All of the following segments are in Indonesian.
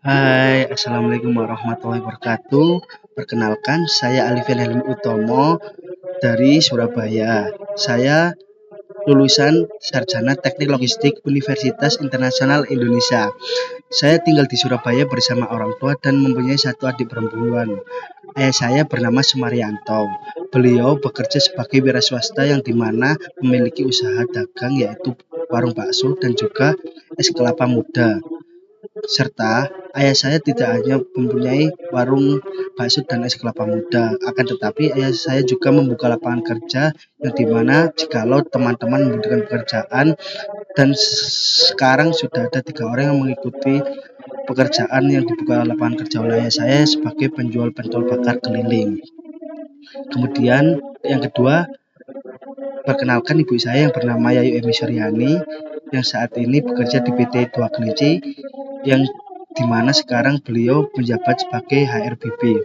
Hai, Assalamualaikum warahmatullahi wabarakatuh. Perkenalkan, saya Alifin Helmi Utomo dari Surabaya. Saya lulusan Sarjana Teknik Logistik Universitas Internasional Indonesia. Saya tinggal di Surabaya bersama orang tua dan mempunyai satu adik perempuan. Ayah saya bernama Sumaryanto. Beliau bekerja sebagai wira swasta yang dimana memiliki usaha dagang yaitu warung bakso dan juga es kelapa muda. Serta ayah saya tidak hanya mempunyai warung bakso dan es kelapa muda, akan tetapi ayah saya juga membuka lapangan kerja yang dimana jikalau teman-teman membutuhkan pekerjaan dan sekarang sudah ada 3 orang yang mengikuti pekerjaan yang dibuka lapangan kerja oleh ayah saya sebagai penjual pentol bakar keliling. Kemudian yang kedua, perkenalkan ibu saya yang bernama Yayu Emi Suryani yang saat ini bekerja di PT Dua Kelinci yang dimana sekarang beliau menjabat sebagai HRBP.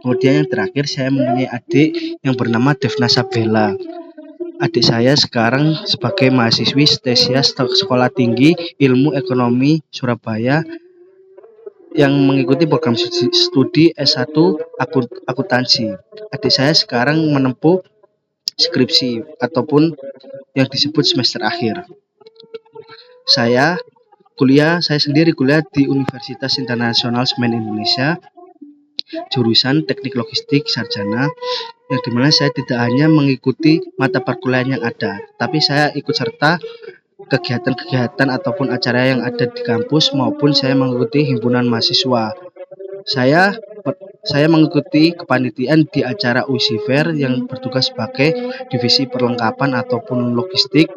Kemudian yang terakhir, saya mempunyai adik yang bernama Devna Sabella. Adik saya sekarang sebagai mahasiswi Stesias Sekolah Tinggi Ilmu Ekonomi Surabaya yang mengikuti program studi S1 akuntansi. Adik saya sekarang menempuh skripsi ataupun yang disebut semester akhir. Saya sendiri kuliah di Universitas Internasional Semen Indonesia, jurusan Teknik Logistik Sarjana, yang dimana saya tidak hanya mengikuti mata perkuliahan yang ada, tapi saya ikut serta kegiatan-kegiatan ataupun acara yang ada di kampus maupun saya mengikuti himpunan mahasiswa. Saya mengikuti kepanitiaan di acara UISI Fair yang bertugas sebagai divisi perlengkapan ataupun logistik,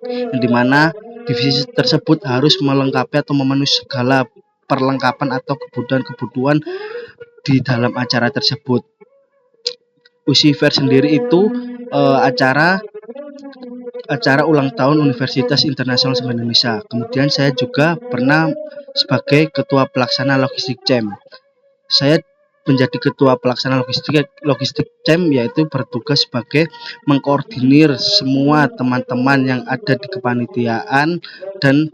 yang dimana divisi tersebut harus melengkapi atau memenuhi segala perlengkapan atau kebutuhan-kebutuhan di dalam acara tersebut. UISI Fair sendiri itu acara ulang tahun Universitas Internasional Semen Indonesia. Kemudian saya juga pernah sebagai ketua pelaksana logistik CEM. Saya menjadi ketua pelaksana logistik CEM yaitu bertugas sebagai mengkoordinir semua teman-teman yang ada di kepanitiaan dan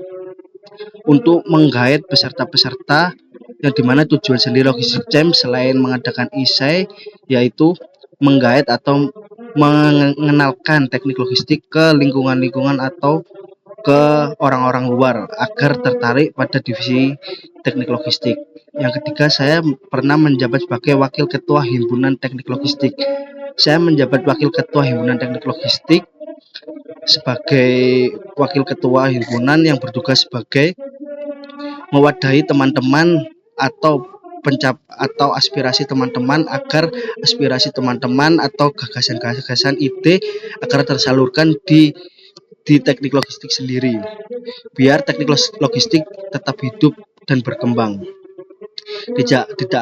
untuk menggait peserta-peserta yang dimana tujuan sendiri logistik CEM selain mengadakan isai yaitu menggait atau mengenalkan teknik logistik ke lingkungan-lingkungan atau ke orang-orang luar agar tertarik pada divisi teknik logistik. Yang ketiga, saya pernah menjabat sebagai wakil ketua himpunan teknik logistik. Saya menjabat wakil ketua himpunan teknik logistik sebagai wakil ketua himpunan yang bertugas sebagai mewadahi teman-teman atau aspirasi teman-teman agar aspirasi teman-teman atau gagasan-gagasan ide agar tersalurkan di teknik logistik sendiri biar teknik logistik tetap hidup dan berkembang. Tidak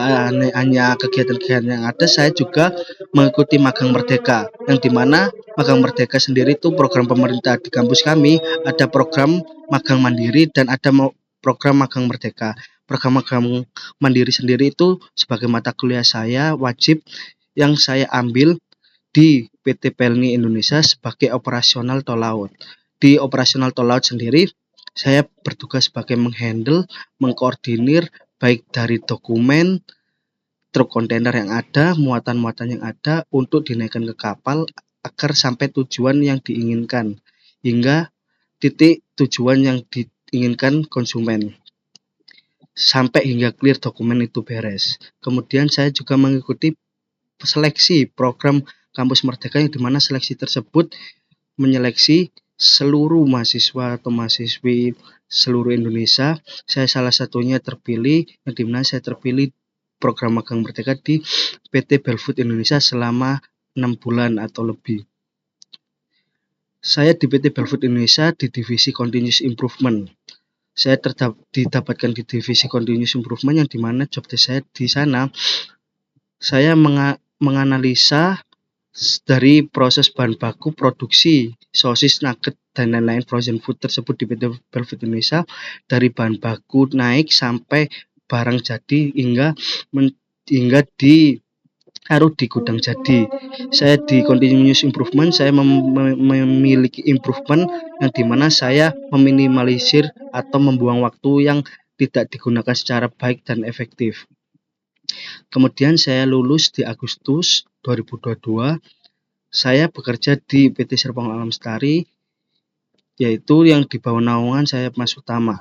hanya kegiatan-kegiatan yang ada, saya juga mengikuti magang merdeka yang dimana magang merdeka sendiri itu program pemerintah di kampus kami, ada program magang mandiri dan ada program magang merdeka. Program magang mandiri sendiri itu sebagai mata kuliah saya wajib yang saya ambil di PT Pelni Indonesia sebagai operasional tol laut. Di operasional tol laut sendiri, saya bertugas sebagai mengkoordinir baik dari dokumen, truk kontainer yang ada, muatan-muatan yang ada untuk dinaikkan ke kapal agar sampai tujuan yang diinginkan hingga titik tujuan yang diinginkan konsumen. Sampai hingga clear dokumen itu beres. Kemudian saya juga mengikuti seleksi program Kampus Merdeka yang dimana seleksi tersebut menyeleksi seluruh mahasiswa atau mahasiswi seluruh Indonesia. Saya salah satunya terpilih, yang dimana saya terpilih program magang merdeka di PT Belfood Indonesia selama 6 bulan atau lebih. Saya di PT Belfood Indonesia di divisi Continuous Improvement. Saya didapatkan di divisi Continuous Improvement yang dimana job desk saya di sana saya menganalisa dari proses bahan baku produksi sosis, nugget dan lain-lain frozen food tersebut di PT Belfood Indonesia, dari bahan baku naik sampai barang jadi hingga ditaruh di gudang jadi. Saya di continuous improvement, saya memiliki improvement yang dimana saya meminimalisir atau membuang waktu yang tidak digunakan secara baik dan efektif. Kemudian saya lulus di Agustus 2022. Saya bekerja di PT Serpong Alam Lestari, yaitu yang di bawah naungan saya Mas Utama.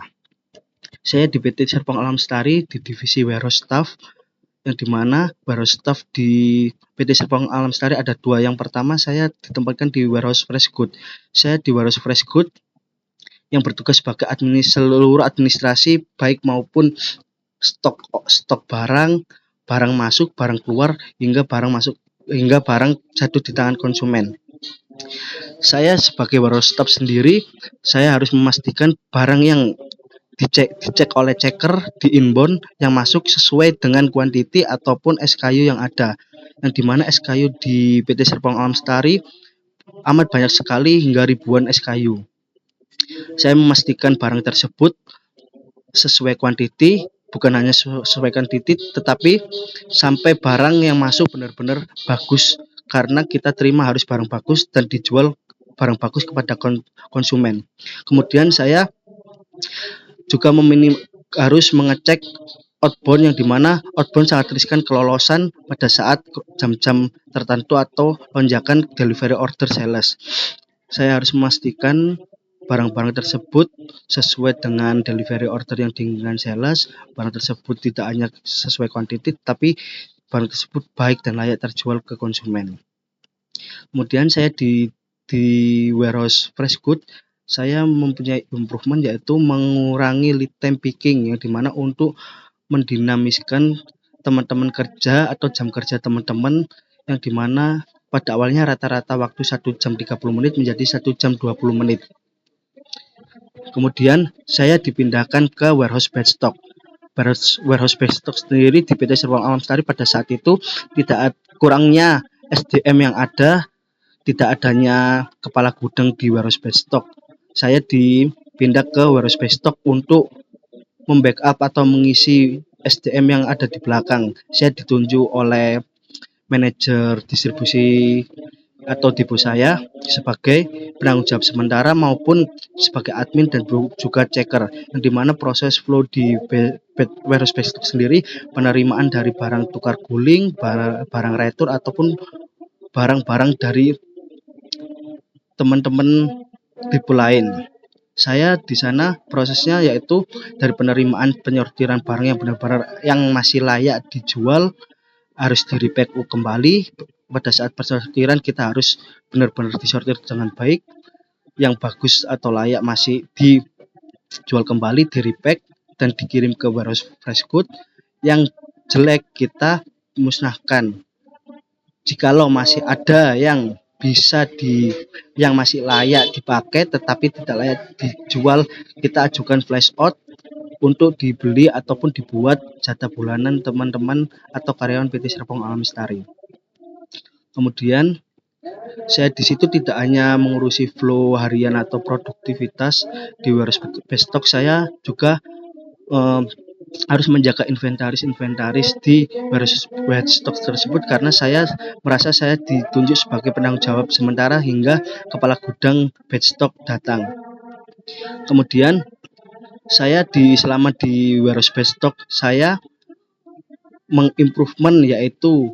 Saya di PT Serpong Alam Lestari di divisi warehouse staff, yang dimana warehouse staff di PT Serpong Alam Lestari ada dua. Yang pertama, saya ditempatkan di warehouse fresh good. Saya di warehouse fresh good yang bertugas sebagai seluruh administrasi baik maupun stok barang masuk, barang keluar, hingga barang jatuh di tangan konsumen. Saya sebagai warehouse staff sendiri, saya harus memastikan barang yang dicek oleh checker di inbound yang masuk sesuai dengan kuantiti ataupun SKU yang ada. Yang dimana SKU di PT Serpong Alam Lestari amat banyak sekali, hingga ribuan SKU. Saya memastikan barang tersebut sesuai kuantiti, bukan hanya sesuai kuantiti, tetapi sampai barang yang masuk benar-benar bagus, karena kita terima harus barang bagus dan dijual barang bagus kepada konsumen. Kemudian saya juga harus mengecek outbound, yang dimana outbound sangat riskan kelolosan pada saat jam-jam tertentu atau lonjakan delivery order sales. Saya harus memastikan barang-barang tersebut sesuai dengan delivery order yang diinginkan sales. Barang tersebut tidak hanya sesuai kuantiti, tapi barang tersebut baik dan layak terjual ke konsumen. Kemudian saya di warehouse fresh good, saya mempunyai improvement, yaitu mengurangi lead time picking, yang dimana untuk mendinamiskan teman-teman kerja atau jam kerja teman-teman, yang dimana pada awalnya rata-rata waktu 1 jam 30 menit menjadi 1 jam 20 menit. Kemudian saya dipindahkan ke warehouse batch stock. Warehouse batch stock sendiri di PT Serpong Alam Lestari pada saat itu tidak kurangnya SDM yang ada, tidak adanya kepala gudang di warehouse batch stock. Saya dipindah ke warehouse batch stock untuk membackup atau mengisi SDM yang ada di belakang. Saya ditunjuk oleh manajer distribusi atau depo saya sebagai penanggung jawab sementara maupun sebagai admin dan juga checker, yang dimana proses flow di warehouse batch stock sendiri, penerimaan dari barang tukar guling, barang retur ataupun barang-barang dari teman-teman depo lain. Saya di sana prosesnya yaitu dari penerimaan penyortiran barang yang benar-benar yang masih layak dijual harus di-repack kembali. Pada saat pensortiran kita harus benar-benar disortir dengan baik. Yang bagus atau layak masih dijual kembali, di-repack dan dikirim ke warehouse fresh good. Yang jelek kita musnahkan. Jikalau masih ada yang yang masih layak dipakai tetapi tidak layak dijual, kita ajukan flash out untuk dibeli ataupun dibuat jatah bulanan teman-teman atau karyawan PT Serpong Alam Lestari. Kemudian saya di situ tidak hanya mengurusi flow harian atau produktivitas di warehouse batch stock, saya juga harus menjaga inventaris di warehouse batch stock tersebut, karena saya merasa saya ditunjuk sebagai penanggung jawab sementara hingga kepala gudang batch stock datang. Kemudian saya selama di warehouse batch stock, saya mengimprovement yaitu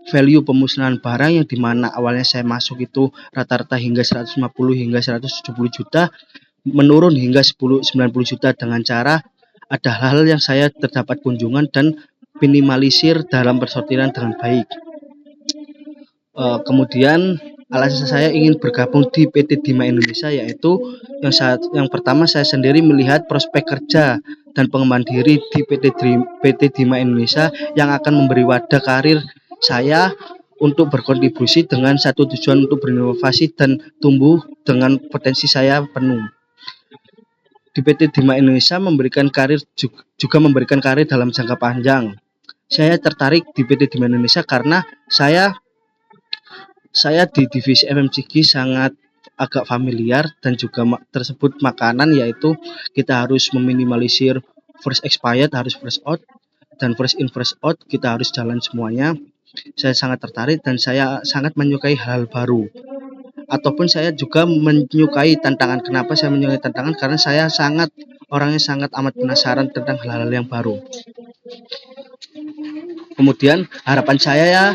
value pemusnahan barang, yang dimana awalnya saya masuk itu rata-rata hingga 150 hingga 170 juta, menurun hingga 90 juta dengan cara ada hal yang saya terdapat kunjungan dan minimalisir dalam persortiran dengan baik. Kemudian alasan saya ingin bergabung di PT Dima Indonesia, yaitu yang pertama, saya sendiri melihat prospek kerja dan pengembangan diri di PT Dima Indonesia yang akan memberi wadah karir saya untuk berkontribusi dengan satu tujuan untuk berinovasi dan tumbuh dengan potensi saya penuh. Di PT Dima Indonesia juga memberikan karir dalam jangka panjang. Saya tertarik di PT Dima Indonesia karena saya di divisi FMCG sangat agak familiar, dan juga tersebut makanan, yaitu kita harus meminimalisir first expired, harus fresh out, dan first in fresh out kita harus jalan semuanya. Saya sangat tertarik dan saya sangat menyukai hal baru. ataupun saya juga menyukai tantangan. Kenapa saya menyukai tantangan? Karena saya orangnya sangat amat penasaran tentang hal-hal yang baru. Kemudian harapan saya ya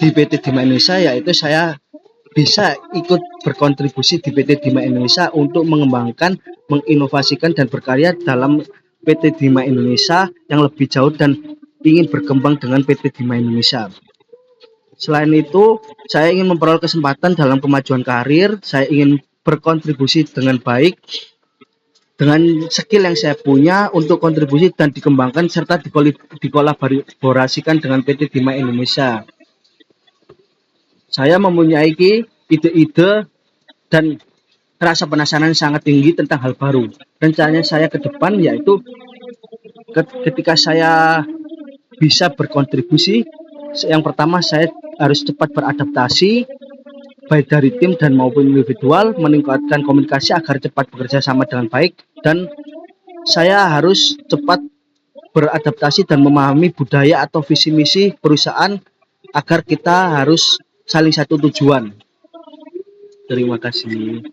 di PT Dima Indonesia yaitu saya bisa ikut berkontribusi di PT Dima Indonesia untuk mengembangkan, menginovasikan dan berkarya dalam PT Dima Indonesia yang lebih jauh dan ingin berkembang dengan PT Dima Indonesia. Selain itu, saya ingin memperoleh kesempatan dalam kemajuan karir, saya ingin berkontribusi dengan baik dengan skill yang saya punya untuk kontribusi dan dikembangkan serta dikolaborasikan dengan PT Dima Indonesia. Saya mempunyai ide-ide dan rasa penasaran sangat tinggi tentang hal baru. Rencananya saya ke depan yaitu ketika saya bisa berkontribusi, yang pertama saya harus cepat beradaptasi baik dari tim dan maupun individual, meningkatkan komunikasi agar cepat bekerja sama dengan baik, dan saya harus cepat beradaptasi dan memahami budaya atau visi misi perusahaan agar kita harus saling satu tujuan. Terima kasih.